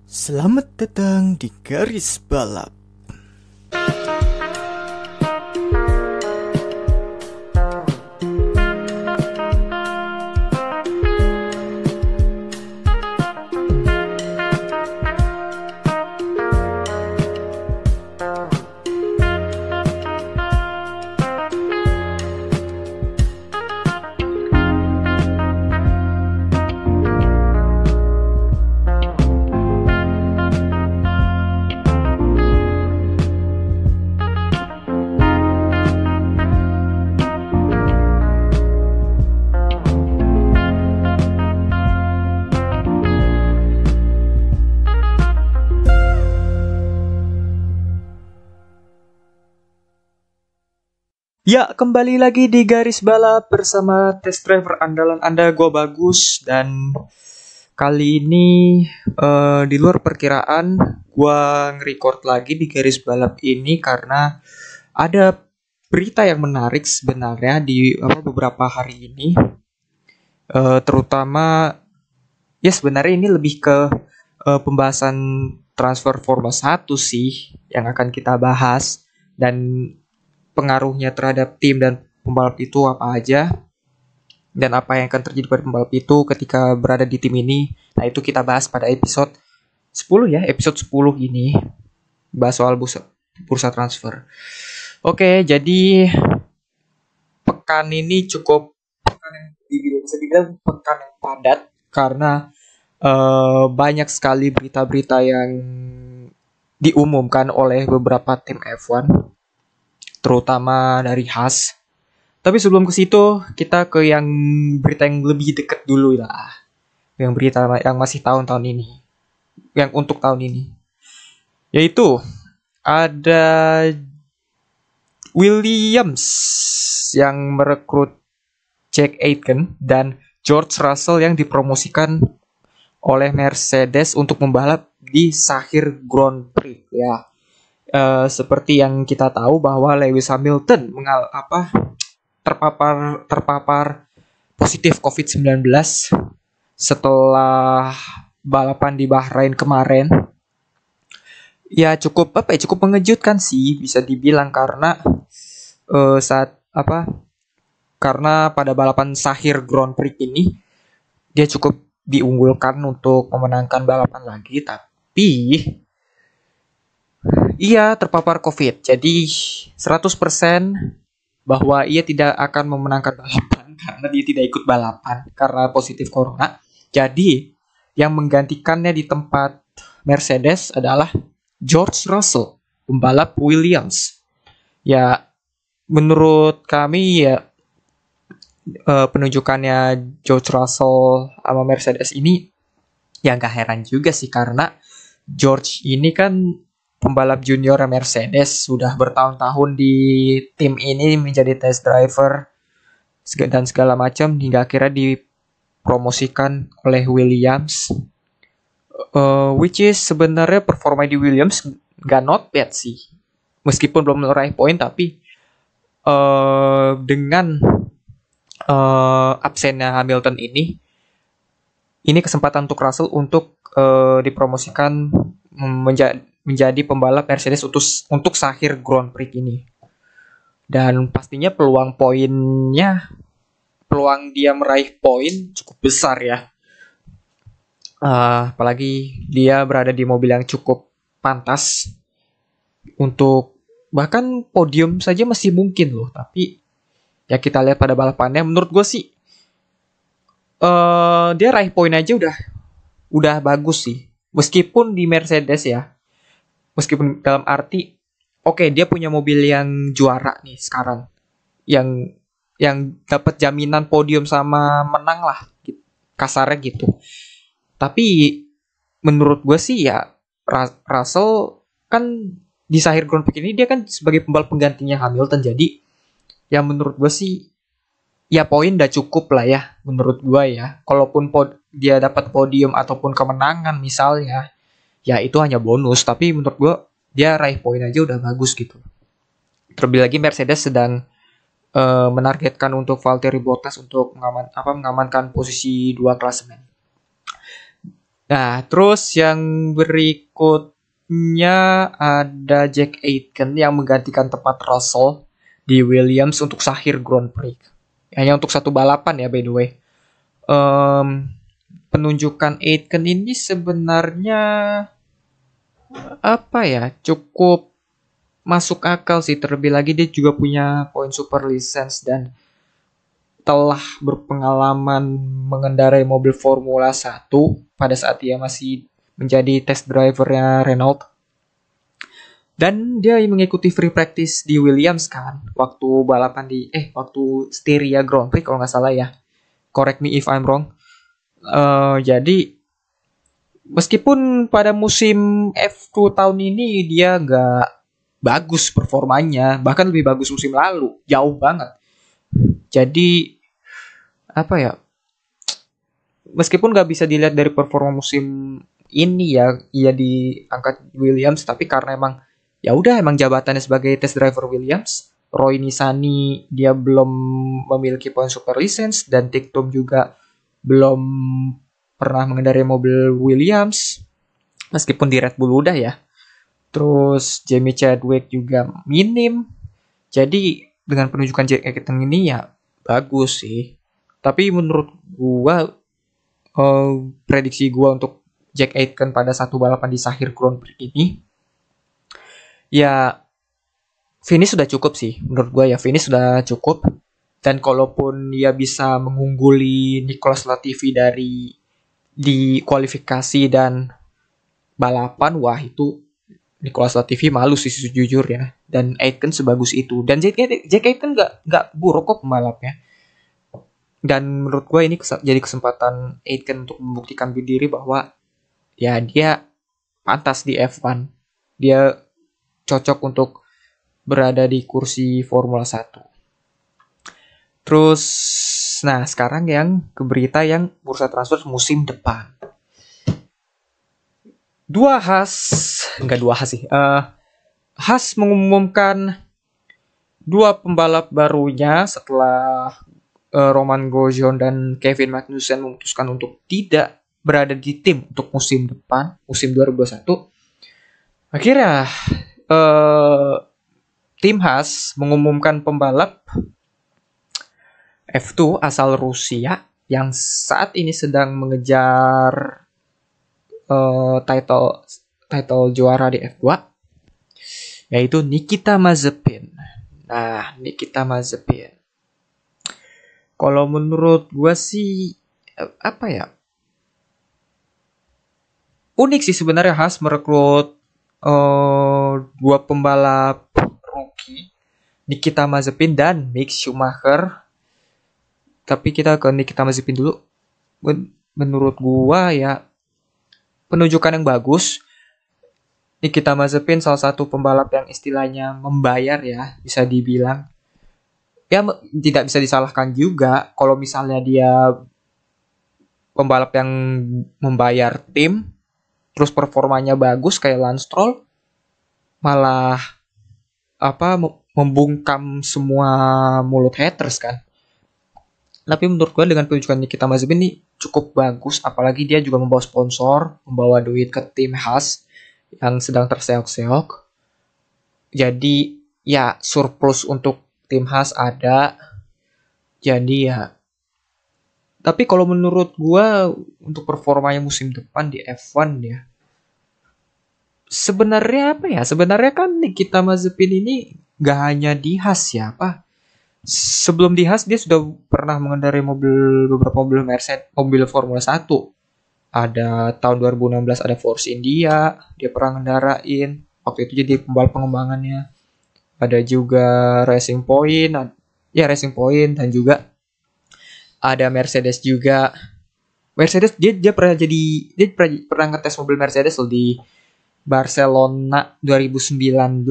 Selamat datang di Garis Balap. Ya, kembali lagi di Garis Balap bersama test driver andalan Anda, gua Bagus. Dan kali ini di luar perkiraan gua nge-record lagi di Garis Balap ini karena ada berita yang menarik sebenarnya di beberapa hari ini. Terutama ya sebenarnya ini lebih ke pembahasan transfer Formula 1 sih yang akan kita bahas, dan pengaruhnya terhadap tim dan pembalap itu apa aja, dan apa yang akan terjadi pada pembalap itu ketika berada di tim ini. Nah, itu kita bahas pada episode 10 ya, episode 10 ini bahas soal bursa transfer. Oke, jadi pekan ini cukup bisa dibilang pekan yang padat karena banyak sekali berita-berita yang diumumkan oleh beberapa tim F1, terutama dari Haas. Tapi sebelum ke situ, kita ke yang berita yang lebih dekat dulu lah. Yang berita yang masih tahun-tahun ini. Yang untuk tahun ini. Yaitu ada Williams yang merekrut Jack Aitken dan George Russell yang dipromosikan oleh Mercedes untuk membalap di Sahir Grand Prix ya. Seperti yang kita tahu bahwa Lewis Hamilton terpapar positif COVID-19 setelah balapan di Bahrain kemarin. Ya cukup mengejutkan sih bisa dibilang karena karena pada balapan Sahir Grand Prix ini dia cukup diunggulkan untuk memenangkan balapan lagi, tapi ia terpapar COVID, jadi 100% bahwa ia tidak akan memenangkan balapan karena dia tidak ikut balapan karena positif corona. Jadi yang menggantikannya di tempat Mercedes adalah George Russell, pembalap Williams. Ya, menurut kami ya penunjukannya George Russell sama Mercedes ini ya gak heran juga sih, karena George ini kan pembalap junior Mercedes, sudah bertahun-tahun di tim ini menjadi test driver dan segala macam hingga akhirnya dipromosikan oleh Williams, which is sebenarnya performa di Williams gak not bad sih, meskipun belum meraih poin, tapi dengan absennya Hamilton ini kesempatan untuk Russell untuk dipromosikan menjadi pembalap Mercedes untuk Sahir Grand Prix ini. Dan pastinya peluang dia meraih poin cukup besar ya. Apalagi dia berada di mobil yang cukup pantas untuk bahkan podium saja masih mungkin loh. Tapi ya kita lihat pada balapannya, menurut gue sih dia raih poin aja udah bagus sih. Meskipun di Mercedes ya, meskipun dalam arti dia punya mobil yang juara nih sekarang, yang dapat jaminan podium sama menang lah kasarnya gitu. Tapi menurut gue sih ya Russell kan di Sahir Grand Prix ini dia kan sebagai pembalap penggantinya Hamilton, jadi ya menurut gue sih ya poin udah cukup lah ya menurut gue ya. Kalaupun dia dapat podium ataupun kemenangan misalnya, ya itu hanya bonus, tapi menurut gue dia raih poin aja udah bagus gitu. Terlebih lagi Mercedes sedang menargetkan untuk Valtteri Bottas untuk mengamankan posisi 2 klasemen. Nah, terus yang berikutnya ada Jack Aitken yang menggantikan tempat Russell di Williams untuk Sahir Grand Prix. Hanya untuk satu balapan ya, by the way. Em, Penunjukan Aitken ini sebenarnya apa ya, cukup masuk akal sih. Terlebih lagi dia juga punya poin super license dan telah berpengalaman mengendarai mobil Formula 1 pada saat dia masih menjadi test drivernya Renault. Dan dia mengikuti free practice di Williams kan, waktu balapan waktu Styria Grand Prix kalau nggak salah ya. Correct me if I'm wrong. Jadi meskipun pada musim F2 tahun ini dia nggak bagus performanya, bahkan lebih bagus musim lalu, jauh banget. Jadi apa ya? Meskipun nggak bisa dilihat dari performa musim ini ya, ia diangkat Williams, tapi karena emang ya udah emang jabatannya sebagai test driver Williams, Roy Nissany dia belum memiliki poin super license dan Dick Tom juga belum pernah mengendarai mobil Williams meskipun di Red Bull udah ya. Terus Jamie Chadwick juga minim. Jadi dengan penunjukan Jack Aitken ini ya bagus sih. Tapi menurut gua prediksi gua untuk Jack Aitken pada satu balapan di Sahir Grand Prix ini ya finish sudah cukup sih. Menurut gua ya finish sudah cukup. Dan kalaupun dia bisa mengungguli Nicolas Latifi di kualifikasi dan balapan, wah itu Nicolas Latifi malu sih sejujurnya. Dan Aitken sebagus itu. Dan Jack Aitken nggak buruk kok pembalapnya. Dan menurut gue ini jadi kesempatan Aitken untuk membuktikan diri bahwa ya dia pantas di F1. Dia cocok untuk berada di kursi Formula 1. Terus, nah sekarang yang ke berita yang bursa transfer musim depan. Dua Haas sih. Haas mengumumkan dua pembalap barunya setelah Roman Grosjean dan Kevin Magnussen memutuskan untuk tidak berada di tim untuk musim depan, musim 2021. Akhirnya tim Haas mengumumkan pembalap F2 asal Rusia yang saat ini sedang mengejar title juara di F2, yaitu Nikita Mazepin. Nah, Nikita Mazepin. Kalau menurut gue sih apa ya? Unik sih sebenarnya Haas merekrut dua pembalap rookie, Nikita Mazepin dan Mick Schumacher. Tapi kita ke Nikita Mazepin dulu. Menurut gua ya penunjukan yang bagus. Nikita Mazepin salah satu pembalap yang istilahnya membayar ya, bisa dibilang. Ya tidak bisa disalahkan juga kalau misalnya dia pembalap yang membayar tim, terus performanya bagus kayak Lance Stroll, malah membungkam semua mulut haters kan. Tapi menurut gue dengan penunjukan Nikita Mazepin ini cukup bagus, apalagi dia juga membawa sponsor, membawa duit ke tim Haas yang sedang terseok-seok. Jadi ya surplus untuk tim Haas ada. Jadi ya. Tapi kalau menurut gue untuk performanya musim depan di F1 ya. Sebenarnya apa ya? Sebenarnya kan Nikita Mazepin ini gak hanya di Haas ya, apa? Sebelum di Haas dia sudah pernah mengendarai beberapa mobil Mercedes, mobil Formula 1. Ada tahun 2016 ada Force India, dia pernah ngendarain. Waktu itu jadi pembalap pengembangannya. Ada juga Racing Point, ya Racing Point dan juga ada Mercedes juga. Mercedes dia pernah ngetes mobil Mercedes loh di Barcelona 2019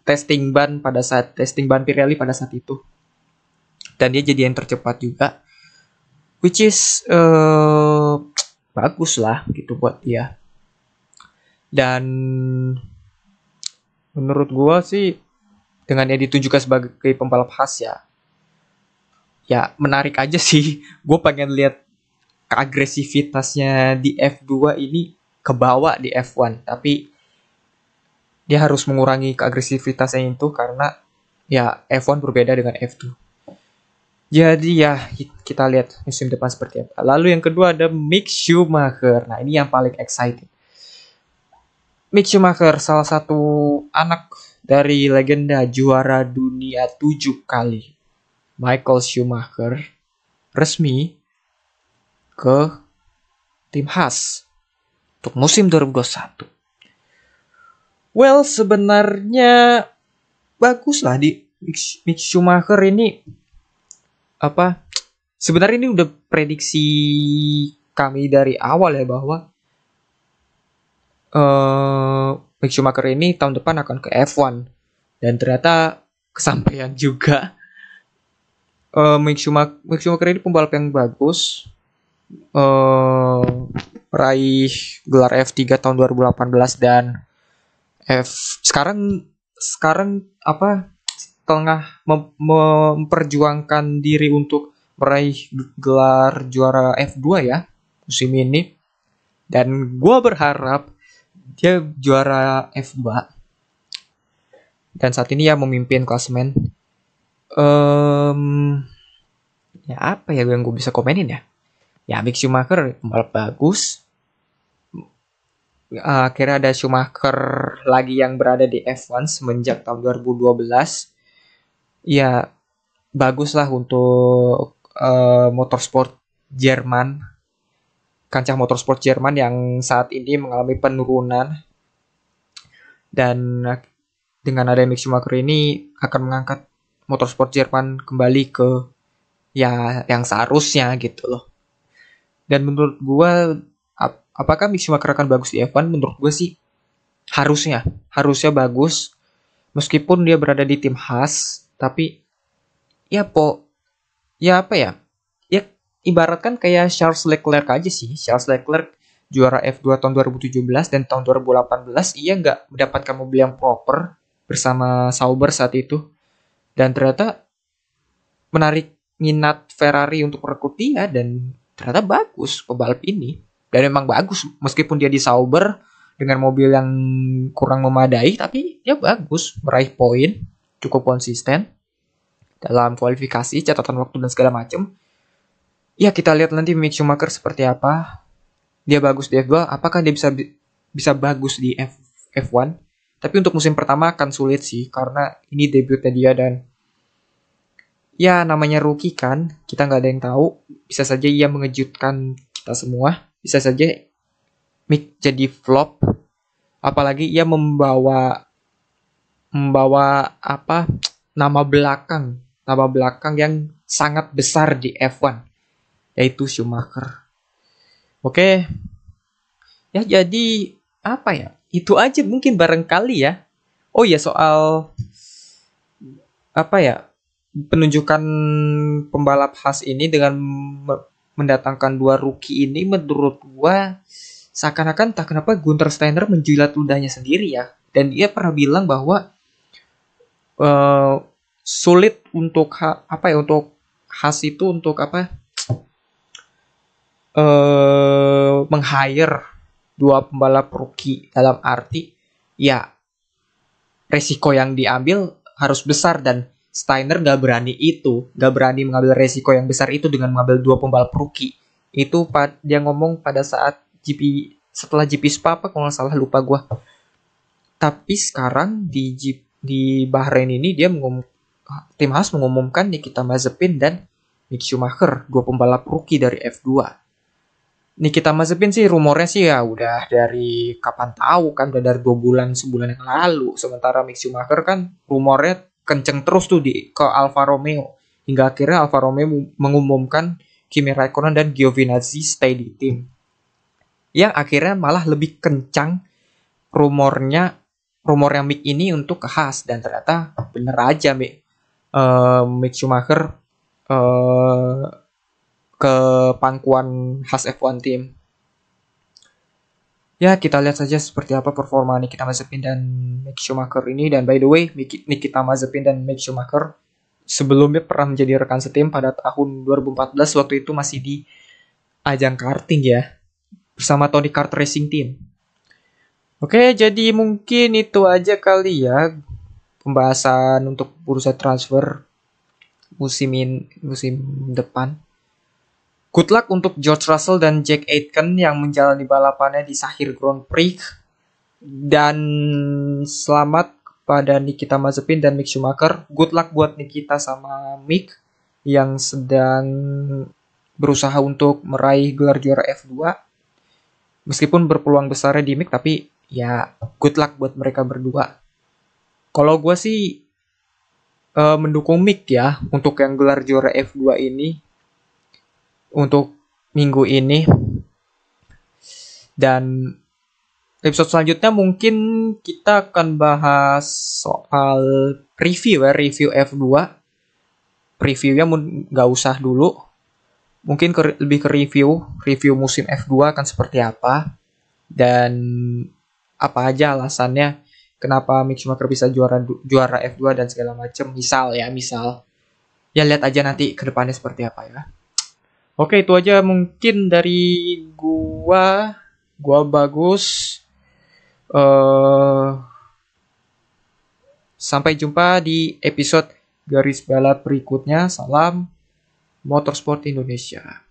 testing ban pada saat testing ban Pirelli pada saat itu. Dan dia jadi yang tercepat juga. Which is bagus lah gitu buat dia. Dan menurut gue sih dengan dia ditunjukkan sebagai pembalap khas ya menarik aja sih. Gue pengen lihat keagresivitasnya di F2 ini kebawa di F1, tapi dia harus mengurangi keagresivitasnya itu karena ya F1 berbeda dengan F2. Jadi ya kita lihat musim depan seperti apa. Lalu yang kedua ada Mick Schumacher. Nah ini yang paling exciting. Mick Schumacher salah satu anak dari legenda juara dunia 7 kali. Michael Schumacher resmi ke tim Haas untuk musim 2021. Well, sebenarnya bagus lah di Mick Schumacher ini. Sebenarnya ini udah prediksi kami dari awal ya, bahwa Mick Schumacher ini tahun depan akan ke F1, dan ternyata kesampaian juga. Mick Schumacher ini pembalap yang bagus, raih gelar F3 tahun 2018 dan sekarang tengah memperjuangkan diri untuk meraih gelar juara F2 ya musim ini, dan gue berharap dia juara F2 dan saat ini ya memimpin klasemen. Ya apa ya yang gue bisa komenin ya? Ya Mick Schumacher pembalap bagus. Akhirnya ada Schumacher lagi yang berada di F1 semenjak tahun 2012. Ya bagus lah untuk motorsport Jerman, kancah motorsport Jerman yang saat ini mengalami penurunan, dan dengan ada Mick Schumacher ini akan mengangkat motorsport Jerman kembali ke ya yang seharusnya gitu loh. Dan menurut gue, apakah Mick Schumacher akan bagus di F1? Menurut gue sih harusnya bagus, meskipun dia berada di tim Haas, tapi ya ibaratkan kayak Charles Leclerc aja sih. Charles Leclerc juara F2 tahun 2017 dan tahun 2018 ia nggak mendapatkan mobil yang proper bersama Sauber saat itu, dan ternyata menarik minat Ferrari untuk merekrut dia, dan ternyata bagus pembalap ini. Dan memang bagus meskipun dia di Sauber dengan mobil yang kurang memadai, tapi dia bagus, meraih poin, cukup konsisten dalam kualifikasi, catatan waktu dan segala macam. Ya kita lihat nanti Mick Schumacher seperti apa. Dia bagus di F2, apakah dia bisa bagus di F1? Tapi untuk musim pertama akan sulit sih, karena ini debutnya dia, dan ya namanya rookie kan, kita nggak ada yang tahu. Bisa saja ia mengejutkan kita semua, bisa saja Mick jadi flop. Apalagi ia membawa nama belakang yang sangat besar di F1, yaitu Schumacher. Oke. Ya jadi apa ya? Itu aja mungkin barangkali ya. Oh ya, soal penunjukan pembalap Haas ini dengan mendatangkan 2 rookie ini, menurut gua seakan-akan tak kenapa Gunther Steiner menjilat ludahnya sendiri ya. Dan dia pernah bilang bahwa sulit untuk untuk Haas itu untuk meng-hire 2 pembalap rookie, dalam arti ya resiko yang diambil harus besar, dan Steiner gak berani mengambil resiko yang besar itu dengan mengambil 2 pembalap rookie. Itu dia ngomong pada saat setelah GP Spa kalau nggak salah, lupa gue. Tapi sekarang di Bahrain ini tim Haas mengumumkan Nikita Mazepin dan Mick Schumacher, 2 pembalap rookie dari F2. Nikita Mazepin sih rumornya sih ya udah dari kapan tahu kan, udah dari 2 sebulan yang lalu. Sementara Mick Schumacher kan rumornya kenceng terus tuh ke Alfa Romeo, hingga akhirnya Alfa Romeo mengumumkan Kimi Raikkonen dan Giovinazzi stay di tim. Yang akhirnya malah lebih kencang rumornya Mick ini untuk ke Haas, dan ternyata bener aja Mick Schumacher ke pangkuan Haas F1 team. Ya kita lihat saja seperti apa performa Nikita Mazepin dan Mick Schumacher ini. Dan by the way, Nikita Mazepin dan Mick Schumacher sebelumnya pernah menjadi rekan setim pada tahun 2014, waktu itu masih di ajang karting ya, bersama Tony Kart Racing Team. Oke, jadi mungkin itu aja kali ya pembahasan untuk bursa transfer musim depan. Good luck untuk George Russell dan Jack Aitken yang menjalani balapannya di Sahir Grand Prix. Dan selamat kepada Nikita Mazepin dan Mick Schumacher. Good luck buat Nikita sama Mick yang sedang berusaha untuk meraih gelar juara F2. Meskipun berpeluang besarnya di Mick, tapi ya good luck buat mereka berdua. Kalau gue sih mendukung Mick ya untuk yang gelar juara F2 ini untuk minggu ini. Dan episode selanjutnya mungkin kita akan bahas soal review F2. Previewnya nggak usah dulu. Mungkin lebih ke review musim F2 akan seperti apa. Dan apa aja alasannya kenapa Mick Schumacher bisa juara F2 dan segala macam. Misal. Ya lihat aja nanti ke depannya seperti apa ya. Oke, itu aja mungkin dari gua bagus. Sampai jumpa di episode garis balap berikutnya. Salam Motorsport Indonesia.